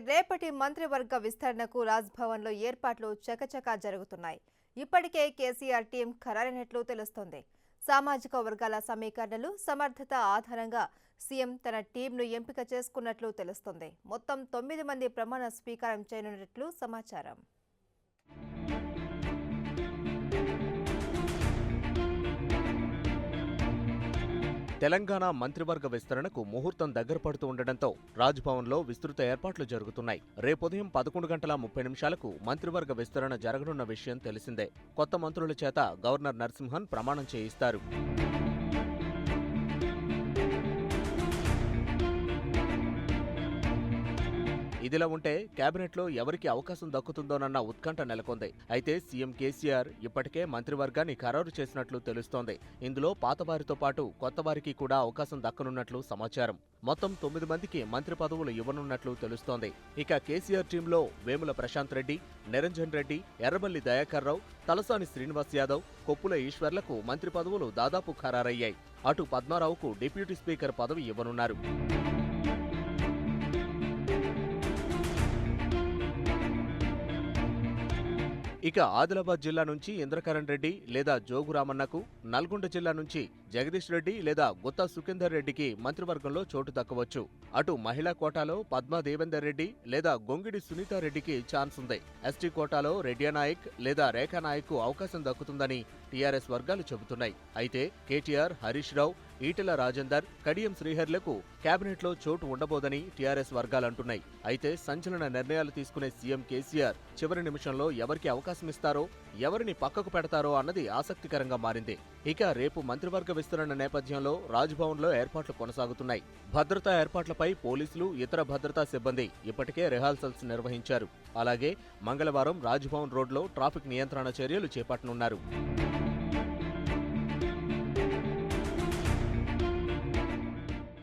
రేపటి మంత్రివర్గ విస్తరణకు రాజ్భవన్లో ఏర్పాట్లు చకచకా జరుగుతున్నాయి. ఇప్పటికే కేసీఆర్ టీం ఖరారైనట్లు తెలుస్తోంది. సామాజిక వర్గాల సమీకరణలు, సమర్థత ఆధారంగా సీఎం తన టీంను ఎంపిక చేసుకున్నట్లు తెలుస్తోంది. మొత్తం 9 మంది ప్రమాణ స్వీకారం చేయనున్నట్లు సమాచారం. తెలంగాణ మంత్రివర్గ విస్తరణకు ముహూర్తం దగ్గర పడుతూ ఉండడంతో రాజ్భవన్లో విస్తృత ఏర్పాట్లు జరుగుతున్నాయి. రేపుదయం 11:30 మంత్రివర్గ విస్తరణ జరగనున్న విషయం తెలిసిందే. కొత్త మంత్రుల చేత గవర్నర్ నరసింహన్ ప్రమాణం చేయిస్తారు. ఇదిలా ఉంటే కేబినెట్లో ఎవరికి అవకాశం దక్కుతుందోనన్న ఉత్కంఠ నెలకొంది. అయితే సీఎం కేసీఆర్ ఇప్పటికే మంత్రివర్గాన్ని ఖరారు చేసినట్లు తెలుస్తోంది. ఇందులో పాతవారితో పాటు కొత్తవారికి కూడా అవకాశం దక్కనున్నట్లు సమాచారం. మొత్తం 9 మందికి మంత్రి పదవులు ఇవ్వనున్నట్లు తెలుస్తోంది. ఇక కేసీఆర్ టీంలో వేముల ప్రశాంత్ రెడ్డి, నిరంజన్ రెడ్డి, ఎర్రబల్లి దయాకర్ రావు, తలసాని శ్రీనివాస్ యాదవ్, కొప్పుల ఈశ్వర్లకు మంత్రి పదవులు దాదాపు ఖరారయ్యాయి. అటు పద్మారావుకు డిప్యూటీ స్పీకర్ పదవి ఇవ్వనున్నారు. ఇక ఆదిలాబాద్ జిల్లా నుంచి ఇంద్రకరణ్ రెడ్డి లేదా జోగు రామన్నకు, నల్గొండ జిల్లా నుంచి జగదీష్ రెడ్డి లేదా గుత్తా సుఖేందర్ రెడ్డికి మంత్రివర్గంలో చోటు దక్కవచ్చు. అటు మహిళా కోటాలో పద్మా దేవేందర్ రెడ్డి లేదా గొంగిడి సునీతారెడ్డికి ఛాన్స్ ఉంది. ఎస్టీ కోటాలో రెడ్డియా నాయక్ లేదా రేఖా నాయక్ అవకాశం దక్కుతుందని టీఆర్ఎస్ వర్గాలు చెబుతున్నాయి. అయితే కేటీఆర్, హరీష్ రావు, ఈటెల రాజేందర్, కడియం శ్రీహర్లకు కేబినెట్లో చోటు ఉండబోదని టీఆర్ఎస్ వర్గాలంటున్నాయి. అయితే సంచలన నిర్ణయాలు తీసుకునే సీఎం కేసీఆర్ చివరి నిమిషంలో ఎవరికి అవకాశం ఇస్తారో, ఎవరిని పక్కకు పెడతారో అన్నది ఆసక్తికరంగా మారింది. ఇక రేపు మంత్రివర్గ విస్తరణ నేపథ్యంలో రాజ్భవన్లో ఏర్పాట్లు కొనసాగుతున్నాయి. భద్రతా ఏర్పాట్లపై పోలీసులు, ఇతర భద్రతా సిబ్బంది ఇప్పటికే రిహార్సల్స్ నిర్వహించారు. అలాగే మంగళవారం రాజ్భవన్ రోడ్లో ట్రాఫిక్ నియంత్రణ చర్యలు చేపట్టనున్నారు.